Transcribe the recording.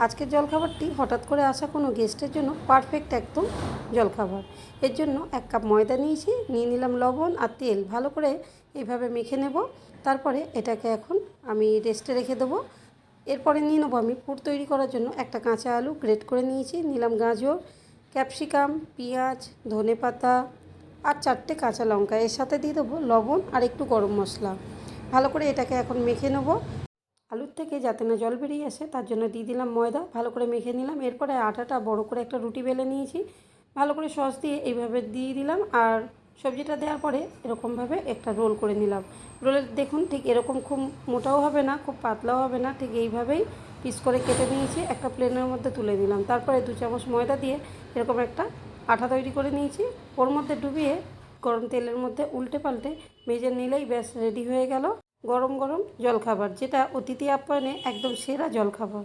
আজকের জলখাবারটি হঠাৎ করে আসা কোনো গেস্টের জন্য পারফেক্ট একদম জলখাবার। এর জন্য 1 কাপ ময়দা নিয়েছি, নিয়ে নিলাম লবণ আর তেল, ভালো করে এইভাবে মেখে নেব। তারপরে এটাকে এখন আমি রেস্টে রেখে দেবো। এরপরে নিয়ে নেবো আমি পুর তৈরি করার জন্য একটা কাঁচা আলু গ্রেট করে নিয়েছি, নিলাম গাজর, ক্যাপসিকাম, পেঁয়াজ, ধনেপাতা আর 4টে কাঁচা লঙ্কা। এর সাথে দিয়ে দেবো লবণ আর একটু গরম মশলা। ভালো করে এটাকে এখন মেখে নেব। আলুর থেকে যাতে না জল বেরিয়ে আসে তার জন্য দিয়ে দিলাম ময়দা, ভালো করে মেখে নিলাম। এরপরে আটাটা বড় করে একটা রুটি বেলে নিয়েছি, ভালো করে সস দিয়ে এইভাবে দিয়ে দিলাম। আর সবজিটা দেওয়ার পরে এরকমভাবে একটা রোল করে নিলাম। রোলের দেখুন ঠিক এরকম খুব মোটাও হবে না, খুব পাতলাও হবে না, ঠিক এইভাবেই পিস করে কেটে নিয়েছি। একটা প্লেনের মধ্যে তুলে দিলাম। তারপরে 2 চামচ ময়দা দিয়ে এরকম একটা আঠা তৈরি করে নিয়েছি, ওর মধ্যে ডুবিয়ে গরম তেলের মধ্যে উল্টে পাল্টে ভেজে নিলেই ব্যাস রেডি হয়ে গেল গরম গরম জলখাবার, যেটা অতিথি আপ্যায়নে একদম সেরা জলখাবার।